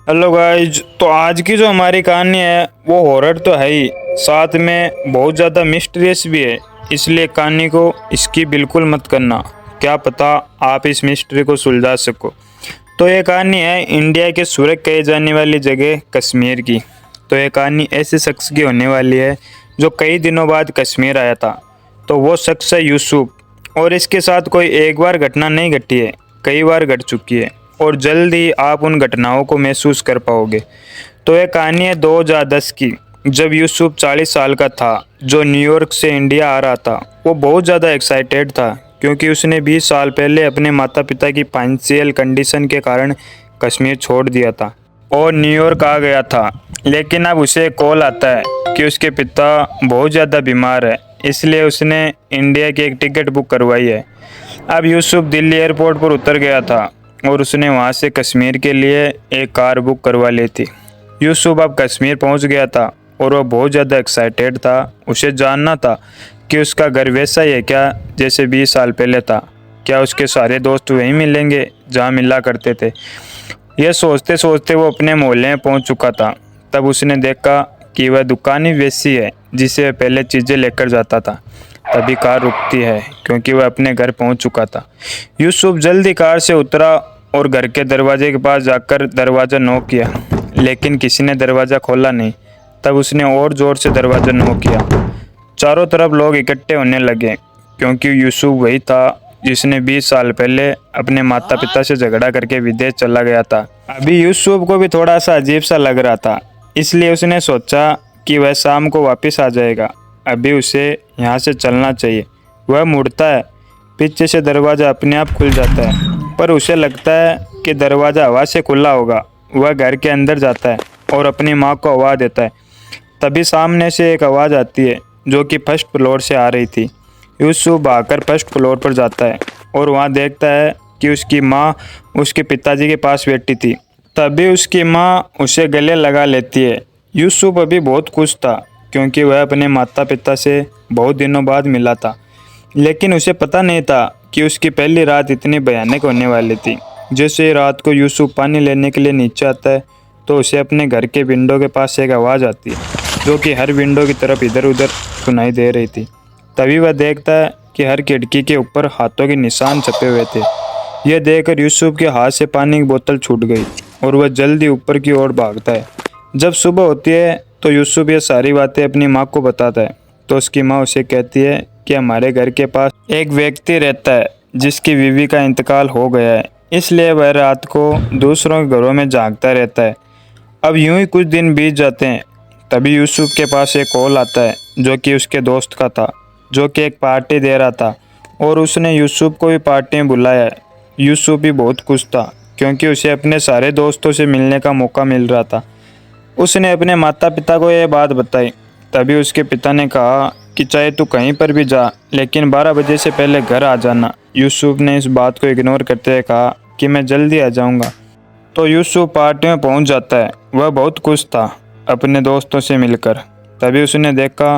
Hello guys. तो आज की जो हमारी कहानी है वो हॉरर तो है ही, साथ में बहुत ज़्यादा मिस्टीरियस भी है। इसलिए कहानी को इसकी बिल्कुल मत करना, क्या पता आप इस मिस्ट्री को सुलझा सको। तो ये कहानी है इंडिया के स्वर्ग कहे जाने वाली जगह कश्मीर की। तो ये कहानी ऐसे शख्स की होने वाली है जो कई दिनों बाद कश्मीर आया था। तो वो शख्स है यूसुफ। और इसके साथ कोई एक बार घटना नहीं घटी है, कई बार घट चुकी है और जल्द ही आप उन घटनाओं को महसूस कर पाओगे। तो यह कहानी है 2010 की, जब यूसुफ 40 साल का था, जो न्यूयॉर्क से इंडिया आ रहा था। वो बहुत ज़्यादा एक्साइटेड था क्योंकि उसने 20 साल पहले अपने माता पिता की फाइनेंशियल कंडीशन के कारण कश्मीर छोड़ दिया था और न्यूयॉर्क आ गया था। लेकिन अब उसे कॉल आता है कि उसके पिता बहुत ज़्यादा बीमार है, इसलिए उसने इंडिया की एक टिकट बुक करवाई है। अब यूसुफ दिल्ली एयरपोर्ट पर उतर गया था और उसने वहां से कश्मीर के लिए एक कार बुक करवा ली थी। यूसुफ अब कश्मीर पहुंच गया था और वह बहुत ज़्यादा एक्साइटेड था। उसे जानना था कि उसका घर वैसा ही है क्या जैसे 20 साल पहले था। क्या उसके सारे दोस्त वहीं मिलेंगे जहां मिला करते थे। यह सोचते सोचते वो अपने मोहल्ले में पहुंच चुका था। तब उसने देखा कि वह दुकान ही वैसी है जिसे वह पहले चीज़ें लेकर जाता था। तभी कार रुकती है क्योंकि वह अपने घर पहुंच चुका था। यूसुफ जल्दी कार से उतरा और घर के दरवाजे के पास जाकर दरवाज़ा नॉक किया, लेकिन किसी ने दरवाज़ा खोला नहीं। तब उसने और ज़ोर से दरवाज़ा नॉक किया। चारों तरफ लोग इकट्ठे होने लगे क्योंकि यूसुफ वही था जिसने 20 साल पहले अपने माता पिता से झगड़ा करके विदेश चला गया था। अभी यूसुफ को भी थोड़ा सा अजीब सा लग रहा था, इसलिए उसने सोचा कि वह शाम को वापस आ जाएगा। अभी उसे यहाँ से चलना चाहिए। वह मुड़ता है, पीछे से दरवाज़ा अपने आप खुल जाता है, पर उसे लगता है कि दरवाज़ा हवा से खुला होगा। वह घर के अंदर जाता है और अपनी माँ को आवाज़ देता है। तभी सामने से एक आवाज़ आती है जो कि फर्स्ट फ्लोर से आ रही थी। यूसुफ भागकर फर्स्ट फ्लोर पर जाता है और वहाँ देखता है कि उसकी माँ उसके पिताजी के पास बैठी थी। तभी उसकी माँ उसे गले लगा लेती है। यूसुफ अभी बहुत खुश था क्योंकि वह अपने माता पिता से बहुत दिनों बाद मिला था, लेकिन उसे पता नहीं था कि उसकी पहली रात इतनी भयानक होने वाली थी। जैसे ही रात को यूसुफ पानी लेने के लिए नीचे आता है तो उसे अपने घर के विंडो के पास एक आवाज़ आती है जो कि हर विंडो की तरफ इधर उधर सुनाई दे रही थी। तभी वह देखता है कि हर खिड़की के ऊपर हाथों के निशान छपे हुए थे। यह देखकर यूसुफ के हाथ से पानी की बोतल छूट गई और वह जल्दी ऊपर की ओर भागता है। जब सुबह होती है तो यूसुफ ये सारी बातें अपनी माँ को बताता है। तो उसकी माँ उसे कहती है कि हमारे घर के पास एक व्यक्ति रहता है जिसकी बीवी का इंतकाल हो गया है, इसलिए वह रात को दूसरों के घरों में जागता रहता है। अब यूं ही कुछ दिन बीत जाते हैं। तभी यूसुफ के पास एक कॉल आता है जो कि उसके दोस्त का था, जो कि एक पार्टी दे रहा था और उसने यूसुफ को भी पार्टी में बुलाया है। यूसुफ भी बहुत खुश था क्योंकि उसे अपने सारे दोस्तों से मिलने का मौका मिल रहा था। उसने अपने माता पिता को यह बात बताई। तभी उसके पिता ने कहा कि चाहे तू कहीं पर भी जा, लेकिन 12 बजे से पहले घर आ जाना। यूसुफ ने इस बात को इग्नोर करते हुए कहा कि मैं जल्दी आ जाऊंगा। तो यूसुफ पार्टी में पहुंच जाता है। वह बहुत खुश था अपने दोस्तों से मिलकर। तभी उसने देखा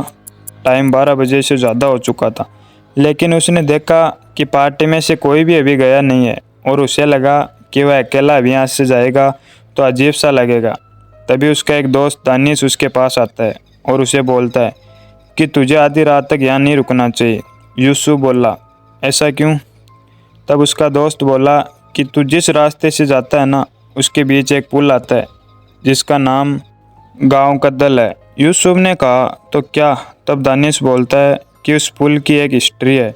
टाइम 12 बजे से ज़्यादा हो चुका था, लेकिन उसने देखा कि पार्टी में से कोई भी अभी गया नहीं है और उसे लगा कि वह अकेला अभी यहाँ से जाएगा तो अजीब सा लगेगा। तभी उसका एक दोस्त दानिश उसके पास आता है और उसे बोलता है कि तुझे आधी रात तक यहाँ नहीं रुकना चाहिए। यूसुफ बोला, ऐसा क्यों? तब उसका दोस्त बोला कि तू जिस रास्ते से जाता है ना, उसके बीच एक पुल आता है जिसका नाम गांव कदल है। यूसुफ ने कहा तो क्या? तब दानिश बोलता है कि उस पुल की एक हिस्ट्री है।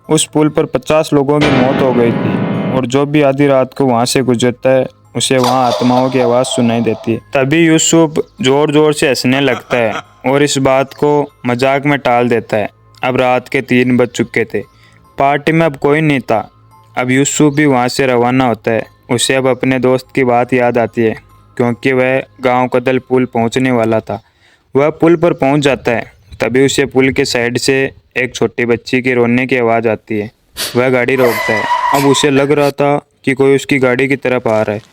उस पुल पर 50 लोगों की मौत हो गई थी और जो भी आधी रात को वहाँ से गुजरता है उसे वहाँ आत्माओं की आवाज़ सुनाई देती है। तभी यूसुफ ज़ोर ज़ोर से हंसने लगता है और इस बात को मजाक में टाल देता है। अब रात के 3 बज चुके थे। पार्टी में अब कोई नहीं था। अब यूसुफ भी वहाँ से रवाना होता है। उसे अब अपने दोस्त की बात याद आती है क्योंकि वह गांव कदल पुल पहुँचने वाला था। वह पुल पर पहुँच जाता है। तभी उसे पुल के साइड से एक छोटी बच्ची के रोने की आवाज़ आती है। वह गाड़ी रोकता है। अब उसे लग रहा था कि कोई उसकी गाड़ी की तरफ आ रहा है।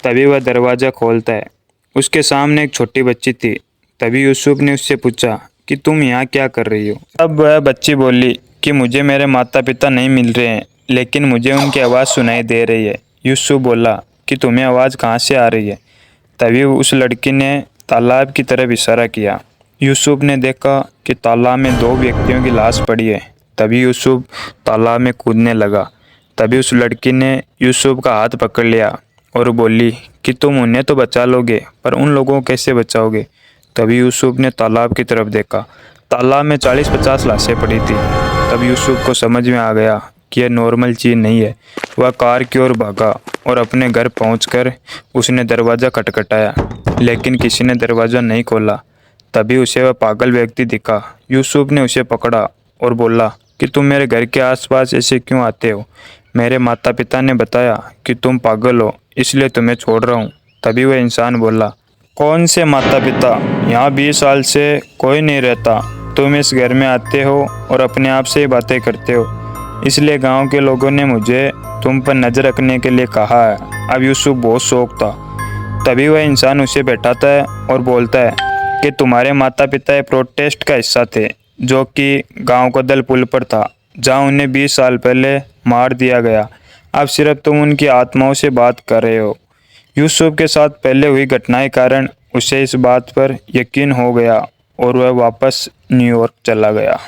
तभी वह दरवाज़ा खोलता है। उसके सामने एक छोटी बच्ची थी। तभी यूसुफ ने उससे पूछा कि तुम यहाँ क्या कर रही हो? तब वह बच्ची बोली कि मुझे मेरे माता पिता नहीं मिल रहे हैं, लेकिन मुझे उनकी आवाज़ सुनाई दे रही है। यूसुफ बोला कि तुम्हें आवाज़ कहाँ से आ रही है? तभी उस लड़की ने तालाब की तरफ इशारा किया। यूसुफ ने देखा कि तालाब में 2 व्यक्तियों की लाश पड़ी है। तभी यूसुफ तालाब में कूदने लगा। तभी उस लड़की ने यूसुफ का हाथ पकड़ लिया और बोली कि तुम उन्हें तो बचा लोगे, पर उन लोगों को कैसे बचाओगे। तभी यूसुफ ने तालाब की तरफ देखा। तालाब में 40-50 लाशें पड़ी थी। तब यूसुफ को समझ में आ गया कि यह नॉर्मल चीज़ नहीं है। वह कार की ओर भागा और अपने घर पहुंचकर उसने दरवाज़ा खटखटाया, लेकिन किसी ने दरवाज़ा नहीं खोला। तभी उसे वह पागल व्यक्ति दिखा। यूसुफ ने उसे पकड़ा और बोला कि तुम मेरे घर के आसपास ऐसे क्यों आते हो। मेरे माता पिता ने बताया कि तुम पागल हो, इसलिए तुम्हें छोड़ रहा हूँ। तभी वह इंसान बोला, कौन से माता पिता, यहाँ 20 साल से कोई नहीं रहता। तुम इस घर में आते हो और अपने आप से ही बातें करते हो, इसलिए गांव के लोगों ने मुझे तुम पर नज़र रखने के लिए कहा है। अब यूसुफ बहुत शौक था। तभी वह इंसान उसे बैठाता है और बोलता है कि तुम्हारे माता पिता एक प्रोटेस्ट का हिस्सा थे, जो कि गांव कदल पुल पर था, जहां उन्हें 20 साल पहले मार दिया गया। अब सिर्फ तुम उनकी आत्माओं से बात कर रहे हो। यूसुफ के साथ पहले हुई घटनाएं कारण उसे इस बात पर यकीन हो गया और वह वापस न्यूयॉर्क चला गया।